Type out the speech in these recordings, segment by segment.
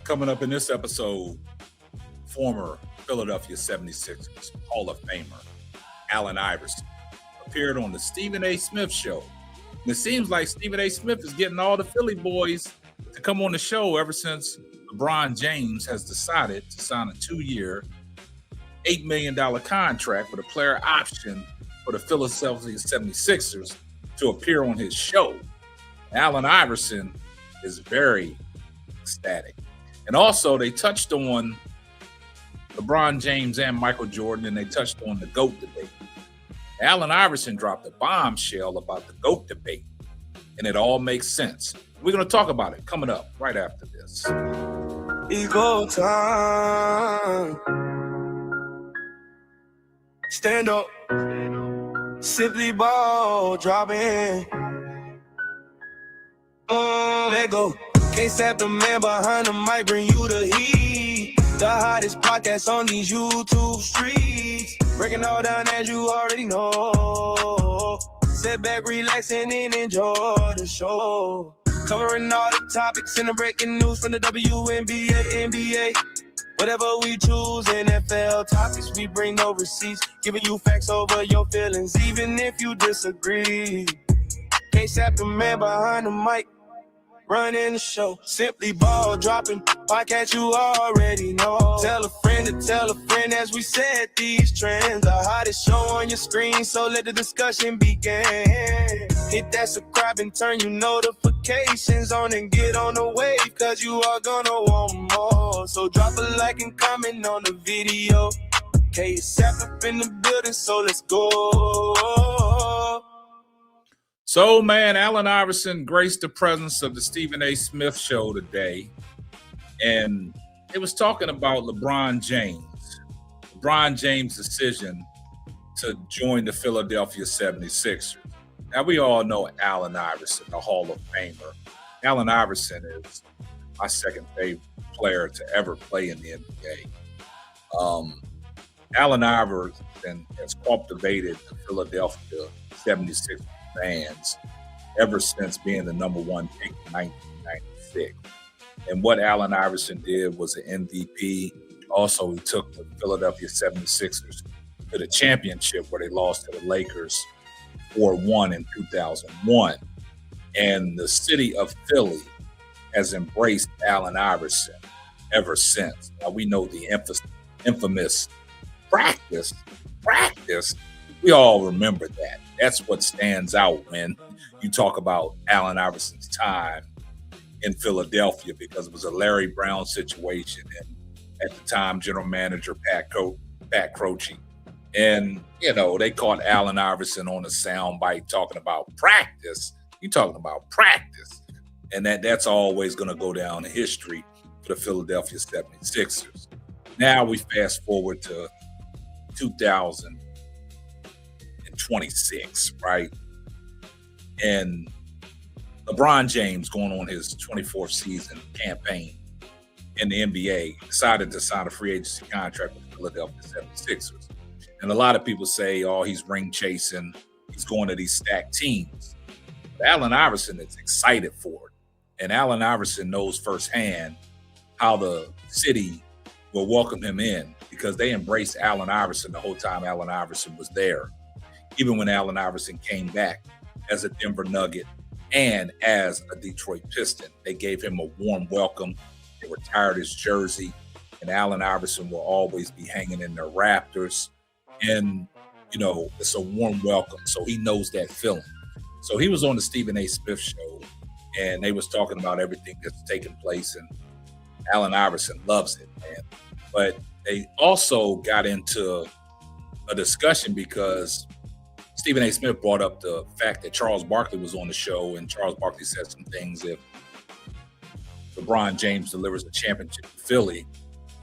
Coming up in this episode, former Philadelphia 76ers Hall of Famer Allen Iverson appeared on the Stephen A. Smith Show. And it seems like Stephen A. Smith is getting all the Philly boys to come on the show ever since LeBron James has decided to sign a 2-year, $8 million contract with a player option for the Philadelphia 76ers to appear on his show. Allen Iverson is very ecstatic. And also, they touched on LeBron James and Michael Jordan, and they touched on the GOAT debate. Allen Iverson dropped a bombshell about the GOAT debate, and it all makes sense. We're going to talk about it coming up right after this. It's go time. Stand up. Simply ball dropping. Let go. Can't stop the man behind the mic, bring you the heat. The hottest podcast on these YouTube streets. Breaking all down as you already know. Sit back, relax, and enjoy the show. Covering all the topics and the breaking news from the WNBA, NBA. Whatever we choose, NFL topics, we bring no receipts. Giving you facts over your feelings, even if you disagree. Can't stop the man behind the mic, running the show. Simply ball dropping, podcast you already know. Tell a friend to tell a friend as we set these trends. The hottest show on your screen, so let the discussion begin. Hit that subscribe and turn your notifications on and get on the wave, cause you are gonna want more. So drop a like and comment on the video. KSAP up in the building, so let's go. So, man, Allen Iverson graced the presence of the Stephen A. Smith Show today, and it was talking about LeBron James' decision to join the Philadelphia 76ers. Now, we all know Allen Iverson, the Hall of Famer. Allen Iverson is my second favorite player to ever play in the NBA. Allen Iverson has cultivated the Philadelphia 76ers fans ever since being the number one pick in 1996. And what Allen Iverson did was an MVP. Also, he took the Philadelphia 76ers to the championship where they lost to the Lakers 4-1 in 2001. And the city of Philly has embraced Allen Iverson ever since. Now, we know the infamous practice. We all remember that. That's what stands out when you talk about Allen Iverson's time in Philadelphia, because it was a Larry Brown situation, and at the time, general manager Pat Croce. And, they caught Allen Iverson on a soundbite talking about practice. You're talking about practice. And that's always going to go down in history for the Philadelphia 76ers. Now we fast forward to 2026, right? And LeBron James, going on his 24th season campaign in the NBA, decided to sign a free agency contract with the Philadelphia 76ers. And a lot of people say, he's ring chasing, he's going to these stacked teams. But Allen Iverson is excited for it. And Allen Iverson knows firsthand how the city will welcome him in, because they embraced Allen Iverson the whole time Allen Iverson was there. Even when Allen Iverson came back as a Denver Nugget and as a Detroit Piston, they gave him a warm welcome. They retired his jersey, and Allen Iverson will always be hanging in their rafters. And, it's a warm welcome. So he knows that feeling. So he was on the Stephen A. Smith Show, and they was talking about everything that's taking place, and Allen Iverson loves it, man. But they also got into a discussion because Stephen A. Smith brought up the fact that Charles Barkley was on the show, and Charles Barkley said some things. If LeBron James delivers a championship to Philly,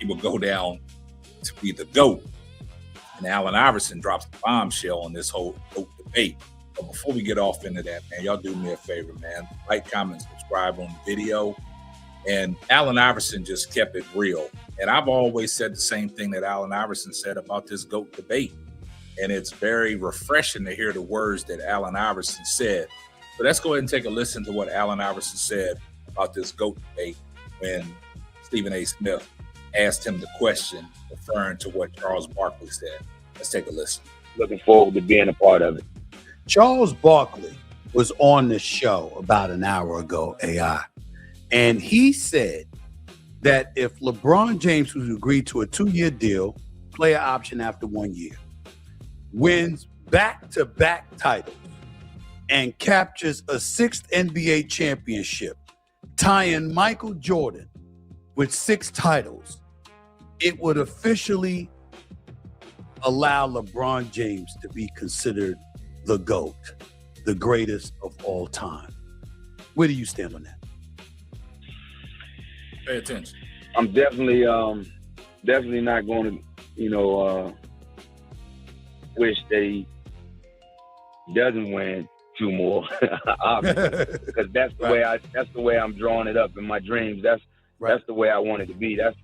he will go down to be the GOAT. And Allen Iverson drops the bombshell on this whole GOAT debate. But before we get off into that, man, y'all do me a favor, man. Like, comment, subscribe on the video. And Allen Iverson just kept it real. And I've always said the same thing that Allen Iverson said about this GOAT debate. And it's very refreshing to hear the words that Allen Iverson said. So let's go ahead and take a listen to what Allen Iverson said about this GOAT debate when Stephen A. Smith asked him the question referring to what Charles Barkley said. Let's take a listen. Looking forward to being a part of it. Charles Barkley was on the show about an hour ago, AI, and he said that if LeBron James was agreed to a 2-year deal, player option after 1 year, wins back-to-back titles, and captures a 6th NBA championship, tying Michael Jordan with 6 titles, it would officially allow LeBron James to be considered the GOAT, the greatest of all time. Where do you stand on that? Pay attention. I'm definitely not going to, wish that he doesn't win 2 more, obviously, because that's the way I'm drawing it up in my dreams. That's the way I want it to be. That's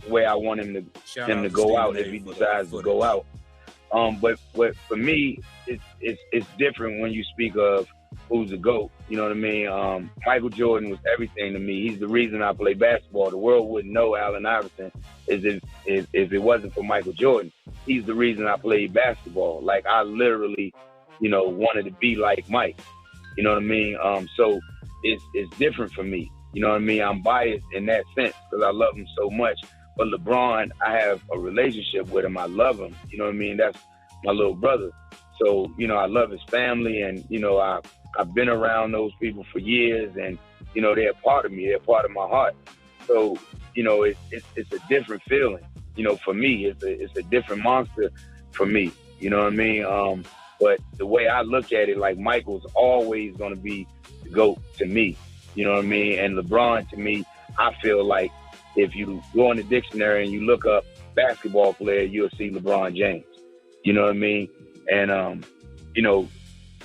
the way I want him to go out if he decides to go out. But for me, it's different when you speak of who's the GOAT. You know what I mean? Michael Jordan was everything to me. He's the reason I play basketball. The world wouldn't know Allen Iverson if it wasn't for Michael Jordan. He's the reason I played basketball. Like, I literally, wanted to be like Mike. You know what I mean? So it's different for me. You know what I mean? I'm biased in that sense because I love him so much. But LeBron, I have a relationship with him. I love him. You know what I mean? That's my little brother. So, I love his family, and, I've been around those people for years, and, they're a part of me. They're a part of my heart. So, it's a different feeling. For me, it's a different monster for me. You know what I mean? But the way I look at it, like, Michael's always going to be the GOAT to me. You know what I mean? And LeBron, to me, I feel like if you go in the dictionary and you look up basketball player, you'll see LeBron James. You know what I mean? And,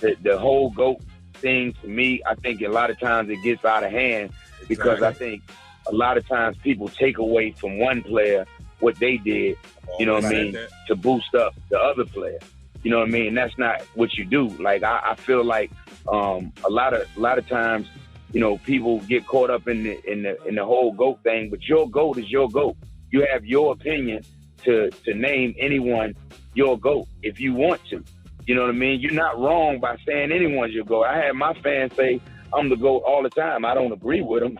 the whole GOAT thing, to me, I think a lot of times it gets out of hand because I think a lot of times people take away from one player what they did, you know what I mean, to boost up the other player. You know what I mean? That's not what you do. Like, I feel like a lot of times, people get caught up in the whole GOAT thing, but your GOAT is your GOAT. You have your opinion to name anyone your GOAT if you want to. You know what I mean? You're not wrong by saying anyone's your GOAT. I had my fans say I'm the GOAT all the time. I don't agree with them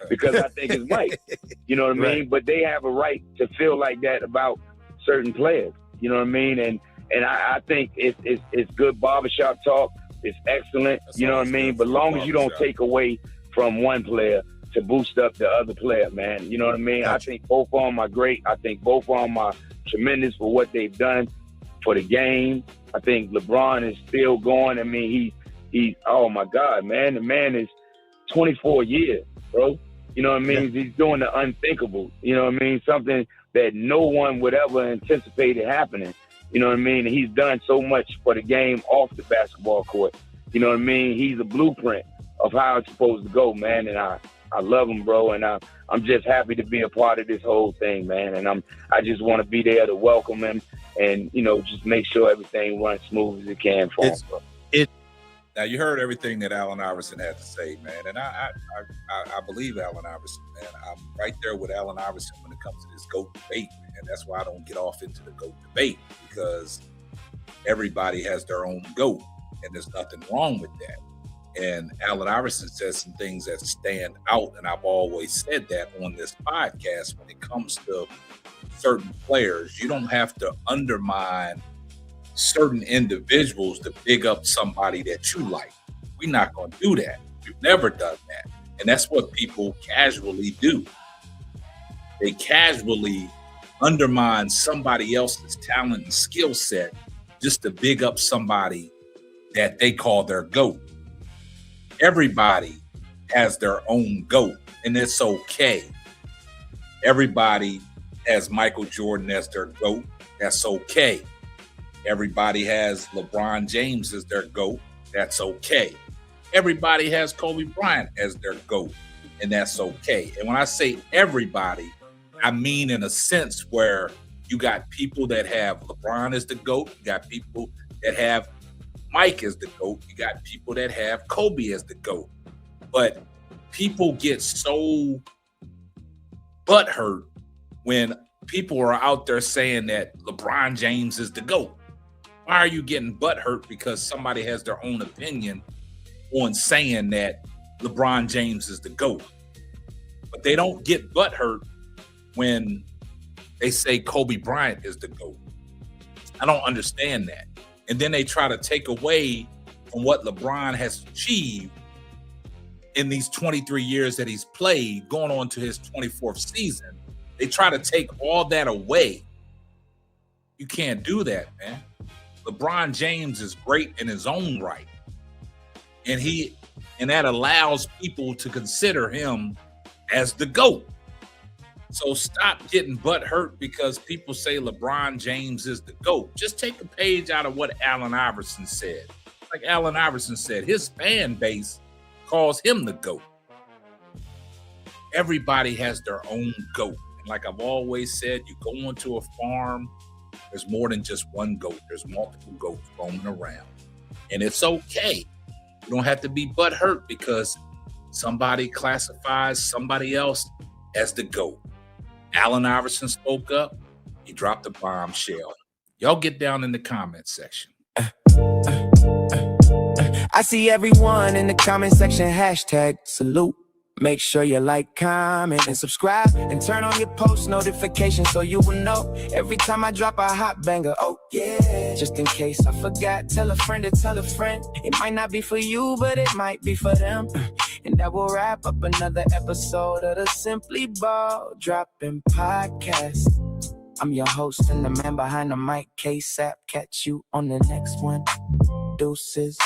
because I think it's Mike. You know what I mean? But they have a right to feel like that about certain players. You know what I mean? And I think it's good barbershop talk. It's excellent. You know what I mean? But long as you don't take away from one player to boost up the other player, man. You know what I mean? Gotcha. I think both of them are great. I think both of them are tremendous for what they've done for the game. I think LeBron is still going. I mean, he's oh my God, man. The man is 24 years, bro. You know what I mean? Yeah. He's doing the unthinkable. You know what I mean? Something that no one would ever anticipate it happening. You know what I mean? And he's done so much for the game off the basketball court. You know what I mean? He's a blueprint of how it's supposed to go, man. And I love him, bro. And I'm just happy to be a part of this whole thing, man. And I just want to be there to welcome him and, just make sure everything runs smooth as it can for him, bro. Now, you heard everything that Allen Iverson had to say, man. And I believe Allen Iverson, man. I'm right there with Allen Iverson when it comes to this GOAT debate, man. That's why I don't get off into the GOAT debate, because everybody has their own GOAT, and there's nothing wrong with that. And Allen Iverson says some things that stand out, and I've always said that on this podcast. When it comes to certain players, you don't have to undermine certain individuals to big up somebody that you like. We're not going to do that. We've never done that. And that's what people casually do. They casually undermine somebody else's talent and skill set just to big up somebody that they call their GOAT. Everybody has their own GOAT, and it's okay. Everybody has Michael Jordan as their GOAT. That's okay. Everybody has LeBron James as their GOAT. That's okay. Everybody has Kobe Bryant as their GOAT, and that's okay. And when I say everybody, I mean in a sense where you got people that have LeBron as the GOAT, you got people that have Mike as the GOAT, you got people that have Kobe as the GOAT. But people get so butthurt when people are out there saying that LeBron James is the GOAT? Why are you getting butthurt because somebody has their own opinion on saying that LeBron James is the GOAT? But they don't get butthurt when they say Kobe Bryant is the GOAT. I don't understand that. And then they try to take away from what LeBron has achieved in these 23 years that he's played, going on to his 24th season. They try to take all that away. You can't do that, man. LeBron James is great in his own right. And that allows people to consider him as the GOAT. So stop getting butthurt because people say LeBron James is the GOAT. Just take a page out of what Allen Iverson said. Like Allen Iverson said, his fan base calls him the GOAT. Everybody has their own GOAT. And like I've always said, you go onto a farm, there's more than just one GOAT. There's multiple GOATs roaming around. And it's okay. You don't have to be butthurt because somebody classifies somebody else as the GOAT. Allen Iverson spoke up. He dropped a bombshell. Y'all get down in the comment section. I see everyone in the comment section, hashtag salute. Make sure you like, comment, and subscribe, and turn on your post notifications so you will know every time I drop a hot banger. Oh yeah, just in case I forgot, tell a friend to tell a friend. It might not be for you, but it might be for them. And that will wrap up another episode of the Simply Ball Dropping Podcast. I'm your host and the man behind the mic, K-Sap. Catch you on the next one. Deuces.